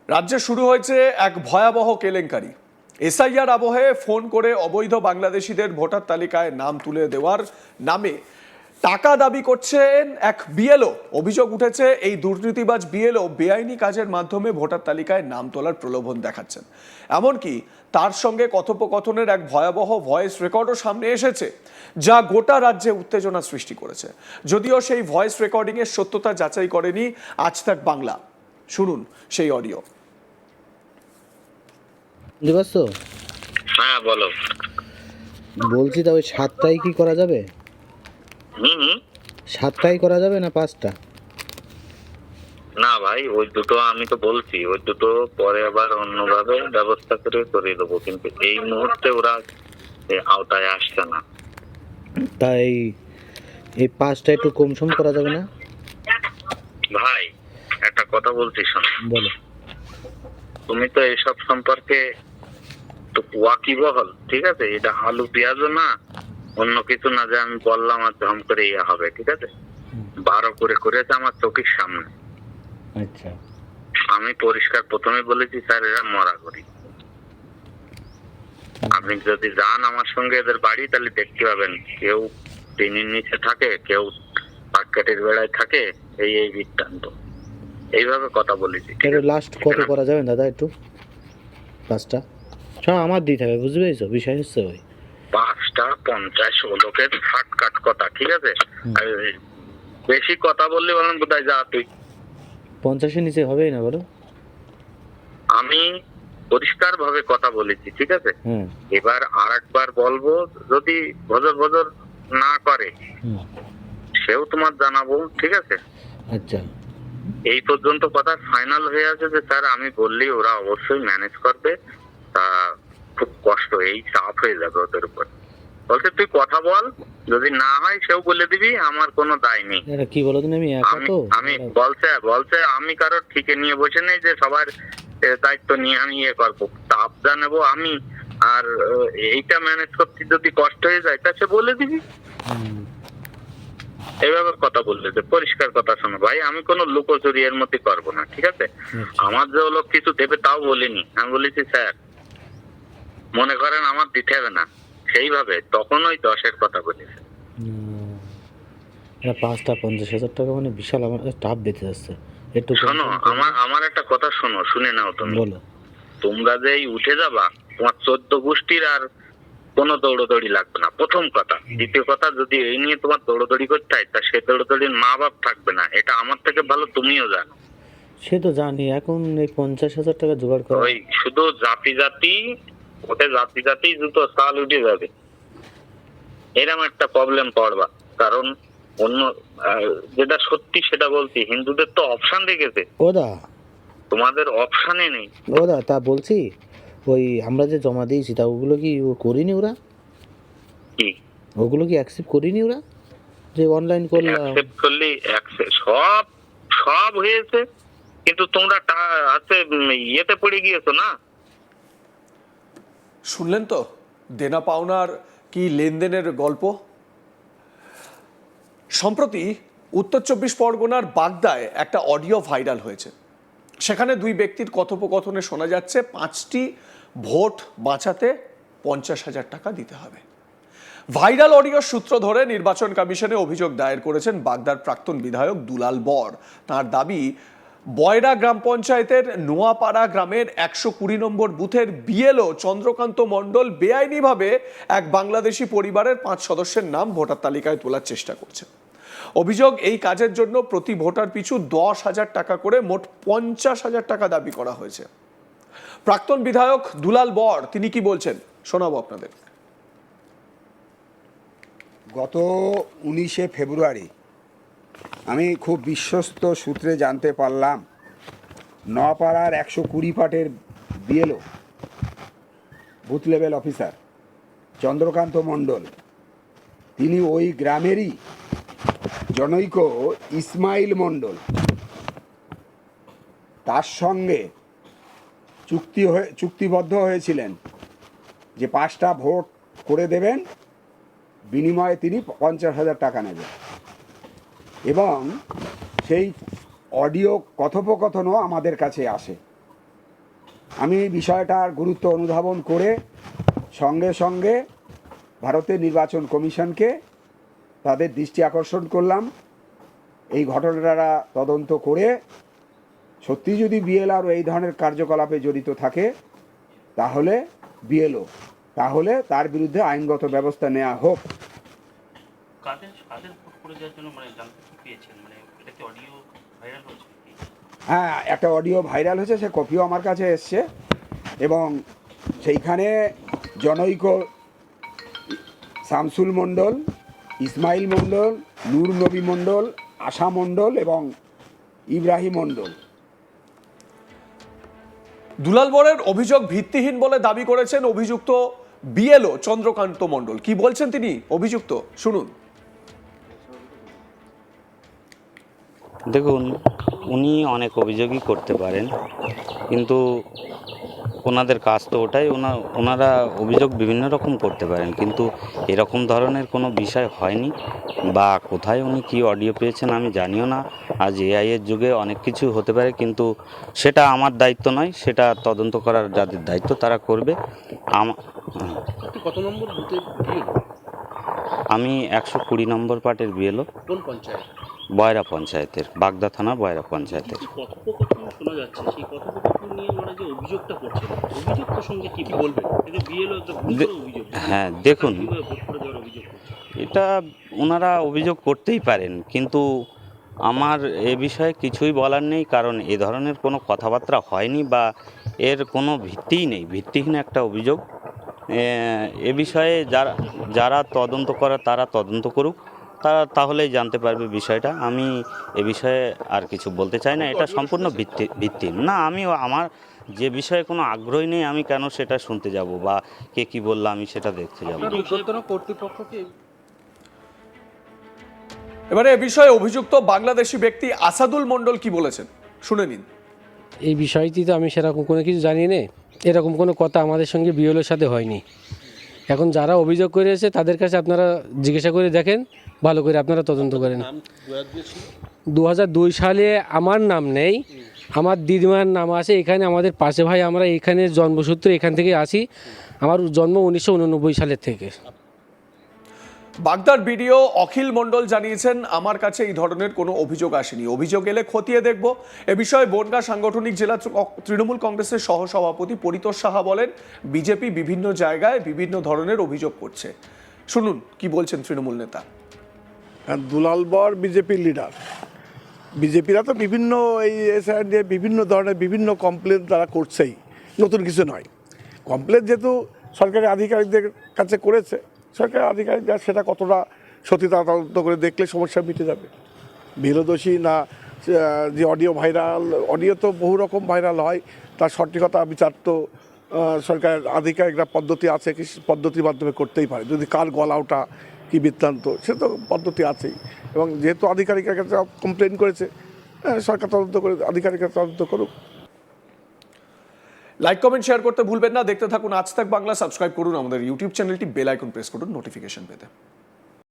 রাজ্যে শুরু হয়েছে এক ভয়াবহ কেলেঙ্কারি। এসআইআর আবহে ফোন করে অবৈধ বাংলাদেশিদের ভোটার তালিকায় নাম তুলে দেওয়ার নামে টাকা দাবি করছেন এক বিএলও। অভিযোগ উঠেছে এই দুর্নীতিবাজ বিএলও বেআইনি কাজের মাধ্যমে ভোটার তালিকায় নাম তোলার প্রলোভন দেখাচ্ছেন। এমনকি তার সঙ্গে কথোপকথনের এক ভয়াবহ ভয়েস রেকর্ডও সামনে এসেছে, যা গোটা রাজ্যে উত্তেজনা সৃষ্টি করেছে। যদিও সেই ভয়েস রেকর্ডিংয়ের সত্যতা যাচাই করেনি আজ তাক বাংলা। শুনুন সেই অডিও। দিবাস, হ্যাঁ বলো। বলছি তা ওই 7টাই কি করা যাবে? হুম। 7টাই করা যাবে না 5টা? না ভাই, ওই দুটো আমি তো বলছি, ওই দুটো পরে আবার অন্যভাবে ব্যবস্থা করে দেবো, কিন্তু এই মুহূর্তে ওরা আওতায় আসছে না। তাই এই 5টা একটু কমসম করা যাবে না? ভাই একটা কথা বলছি, শোনো। বলো। তুমি তো এসব সম্পর্কে তো ওয়াকিবহল, ঠিক আছে? এটা আলু পেঁয়াজও না, অন্য কিছু না যে আমি বললাম আর ধম করে ইয়ে হবে, ঠিক আছে? 12 করে করেছে আমার চোখের সামনে। আচ্ছা, আমি পরিষ্কার প্রথমে বলেছি, স্যার এরা মরা করি। আপনি যদি যান আমার সঙ্গে এদের বাড়ি, তাহলে দেখতে পাবেন কেউ টিনের নিচে থাকে, কেউ পাটকাঠির বেড়ায় থাকে, এই বৃত্তান্ত। এইভাবে কথা বলেছি। এটা লাস্ট কত করা যাবে দাদা? একটু 5টা সব আমার দিতে হবে, বুঝতে পেরেছো? বিষয় হচ্ছে ওই 5টা 50 লোকের ফাটকাট কথা, ঠিক আছে? আর বেশি কথা বললে বলেন বোধহয় যা তুই। 50-এর নিচে হবেই না, বলো। আমি পরিষ্কার ভাবে কথা বলেছি, ঠিক আছে? হুম এবার আরেকবার বলবো, যদি ভজর ভজর না করে সেও তোমার জানাবো, ঠিক আছে? আচ্ছা, এই পর্যন্ত কথা ফাইনাল হয়ে আছে যে স্যার আমি বললি ওরা অবশ্যই ম্যানেজ করবে। তা খুব কষ্ট, এই চাপ হয়ে যাবে ওদের উপর। বলছে তুই কথা বল, যদি না হয় সেও বলে দিবি, আমার কোনো দায় নেই। এটা কি বলো তুমি, আমি একা তো। আমি বলছে আমি কারোর ঠিকে নিয়ে বসে নেই যে সবার দায়িত্ব নিয়ে আমি ইয়ে করবো, চাপ জানাবো আমি। আর এইটা ম্যানেজ করতে যদি কষ্ট হয়ে যায় তা সে বলে দিবি। এইভাবে কথা বললে যে পরিষ্কার কথা, শোনো ভাই, আমি কোনো লুকোচুরি এর মধ্যে করবো না, ঠিক আছে? আমার যে লোক কিছু দেবে তাও বলিনি, আমি বলেছি স্যার মনে করেন আমার দিতে হবে না, সেইভাবে তখন ওই 10-এর কথা বলেছে। 5টা 50,000 টাকা মানে বিশাল আমার টাপ বেঁধে যাচ্ছে। একটু শোনো, আমার একটা কথা শোনো, শুনে নাও তুমি। বলো। তোমরা যে এই উঠে যাবা, তোমার 14 গোষ্ঠীর আর কোনো দৌড়দৌড়ি লাগবে না, প্রথম কথা। দ্বিতীয় কথা, যদি এই নিয়ে তোমার দৌড়দৌড়ি করতে হয় তা সে দৌড়দৌড়ির মা বাপ থাকবে না, এটা আমার থেকে ভালো তুমিও জানো। সে তো জানি, এখন এই 50,000 টাকা জোগাড় করা। ওই শুধু জাতি ওতে জাতি জুতো সাল উঠে যাবে, এরকম একটা প্রবলেম পড়বা। কারণ অন্য যেটা সত্যি সেটা বলছি, হিন্দুদের তো অপশন রেখেছে, ওদা তোমাদের অপশনে নেই। ওদা তা বলছি, ওই আমরা যে জমা দিয়েছি তা ওগুলো কি করিনি ওরা? কি ওগুলো কি অ্যাকসেপ্ট করিনি ওরা? যে অনলাইন করলাম, অ্যাকসেপ্ট করলি সব হয়েছে, কিন্তু তোমরা আছে ইয়েতে পড়ে গিয়েছো না। শুনলেন তো দেনা পাওনার কি লেনদেনের গল্প। সম্প্রতি উত্তর 24 পরগনার বাগদায় একটা অডিও ভাইরাল হয়েছে। সেখানে দুই ব্যক্তির কথোপকথনে শোনা যাচ্ছে 5টি ভোট বাঁচাতে 50,000 টাকা দিতে হবে। ভাইরাল অডিওর সূত্র ধরে নির্বাচন কমিশনে অভিযোগ দায়ের করেছেন বাগদার প্রাক্তন বিধায়ক দুলাল বর। তার দাবি, বয়রা গ্রাম পঞ্চায়েতের নোয়াপাড়া গ্রামের 120 নম্বর বুথের বিএলও চন্দ্রকান্ত মণ্ডল বেআইনিভাবে এক বাংলাদেশি পরিবারের 5 সদস্যের নাম ভোটার তালিকায় তোলার চেষ্টা করছে। অভিযোগ, এই কাজের জন্য প্রতি ভোটার পিছু 10,000 টাকা করে মোট 50,000 টাকা দাবি করা হয়েছে। প্রাক্তন বিধায়ক দুলাল বর তিনি কি বলছেন শোনাবো আপনাদের। গত 19শে ফেব্রুয়ারি আমি খুব বিশ্বস্ত সূত্রে জানতে পারলাম, নপাড়ার 120 পাটের BLO booth level officer Chandrakanta Mondal, তিনি ওই গ্রামেরই জনৈক ইসমাইল মণ্ডল, তার সঙ্গে চুক্তিবদ্ধ হয়েছিলেন যে 5টা ভোট করে দেবেন, বিনিময়ে তিনি 50,000 টাকা নেবেন। এবং সেই অডিও কথোপকথনও আমাদের কাছে আসে। আমি বিষয়টার গুরুত্ব অনুধাবন করে সঙ্গে সঙ্গে ভারতের নির্বাচন কমিশনকে তাদের দৃষ্টি আকর্ষণ করলাম। এই ঘটনাটা তদন্ত করে সত্যি যদি বিএলআর এই ধরনের কার্যকলাপে জড়িত থাকে তাহলে বিএলও তাহলে তার বিরুদ্ধে আইনগত ব্যবস্থা নেওয়া হোক। কাদের কাদের ভোট করে দেওয়ার জন্য মানে জানতে পেয়েছেন, মানে এটা কি অডিও ভাইরাল হয়েছে কি? হ্যাঁ, একটা অডিও ভাইরাল হয়েছে, সে কপিও আমার কাছে এসছে এবং সেইখানে জনৈক শামসুল মণ্ডল, ইসমাইল মণ্ডল, নূর নবী মণ্ডল, আশা মণ্ডল এবং ইব্রাহিম মণ্ডল। দুলাল বরের অভিযোগ ভিত্তিহীন বলে দাবি করেছেন অভিযুক্ত বিএলও চন্দ্রকান্ত মণ্ডল। কি বলছেন তিনি অভিযুক্ত, শুনুন। দেখুন, উনি অনেক অভিযোগই করতে পারেন, কিন্তু ওনাদের কাজ তো ওটাই, ওনারা অভিযোগ বিভিন্ন রকম করতে পারেন, কিন্তু এরকম ধরনের কোনো বিষয় হয়নি। বা কোথায় উনি কি অডিও পেয়েছেন আমি জানিও না। আজ এআইয়ের যুগে অনেক কিছু হতে পারে, কিন্তু সেটা আমার দায়িত্ব নয়, সেটা তদন্ত করার যাদের দায়িত্ব তারা করবে। কত নম্বর বুথে বিএলও? আমি 120 নম্বর পার্টের বিএলও, কোন পঞ্চায়েত? বয়রা পঞ্চায়েতের, বাগদা থানা বয়রা পঞ্চায়েতের। কথোপকথন শোনা যাচ্ছে, সেই কথোপকথন নিয়ে ওনারা যে অভিযোগটা করছেন, অভিযোগ প্রসঙ্গে কি বলবেন? এটা বিএলও একটা গুরুতর অভিযোগ। হ্যাঁ, দেখুন, কিভাবে ভোট করে দেওয়ার অভিযোগ করছে? এটা ওনারা অভিযোগ করতেই পারেন, কিন্তু আমার এ বিষয়ে কিছুই বলার নেই, কারণ এ ধরনের কোনো কথাবার্তা হয়নি বা এর কোনো ভিত্তিই নেই, ভিত্তিহীন একটা অভিযোগ। এ বিষয়ে যারা তদন্ত করে তারা তদন্ত করুক, তারা তাহলেই জানতে পারবে বিষয়টা। আমি এ বিষয়ে আর কিছু বলতে চাই না, এটা সম্পূর্ণ ভিত্তিহীন। না, আমার যে বিষয়ে কোনো আগ্রহী নেই, আমি কেন সেটা শুনতে যাব বা কে কি বললো আমি সেটা দেখতে যাব। কর্তৃপক্ষকে এবারে এ বিষয়ে অভিযুক্ত বাংলাদেশি ব্যক্তি আসাদুল মণ্ডল কি বলেছেন শুনে নিন। এই বিষয়টি তো আমি সেরকম কোনো কিছু জানি না, এরকম কোনো কথা আমাদের সঙ্গে বিএলওর সাথে হয়নি। এখন যারা অভিযোগ করেছে তাদের কাছে আপনারা জিজ্ঞাসা করে দেখেন, ভালো করে আপনারা তদন্ত করেন। 2002 সালে আমার নাম নেই, আমার দিদিমার নাম আছে এখানে, আমাদের পাশে ভাই, আমরা এখানে জন্মসূত্রে এখান থেকে আসি। আমার জন্ম 1989 সালের থেকে। বাগদার বিডিও অখিল মণ্ডল জানিয়েছেন, আমার কাছে এই ধরনের কোনো অভিযোগ আসেনি, অভিযোগ এলে খতিয়ে দেখব। এ বিষয়ে বনগাঁ সাংগঠনিক জেলা তৃণমূল কংগ্রেসের সহসভাপতি পরিতোষ সাহা বলেন, বিজেপি বিভিন্ন জায়গায় বিভিন্ন ধরনের অভিযোগ করছে। শুনুন কি বলছেন তৃণমূল নেতা। দুলাল বর বিজেপির লিডার, বিজেপিরা তো বিভিন্ন এই এসআইআর নিয়ে বিভিন্ন ধরনের বিভিন্ন কমপ্লেন তারা করছেই, নতুন কিছু নয়। কমপ্লেন যেহেতু সরকারি আধিকারিকদের কাছে করেছে, সরকারি আধিকারিকরা সেটা কতটা সত্যতা তদন্ত করে দেখলে সমস্যা মিটে যাবে। বিরোধী না যে অডিও ভাইরাল, অডিও তো বহু রকম ভাইরাল হয়, তার সঠিকতা বিচার তো সরকারের আধিকারিকরা পদ্ধতি আছে, কি পদ্ধতির মাধ্যমে করতেই পারে। যদি কার গলা ওঠা কি বৃত্তান্ত, সে তো পদ্ধতি আছেই। এবং যেহেতু আধিকারিকের কাছে কমপ্লেন করেছে, সরকার তদন্ত করে আধিকারিকরা তদন্ত করুক। লাইক কমেন্ট শেয়ার করতে ভুলবেন না। দেখতে থাকুন আজ তাক বাংলা। সাবস্ক্রাইব করুন আমাদের ইউটিউব চ্যানেলটি, বেল আইকন প্রেস করুন নোটিফিকেশন পেতে।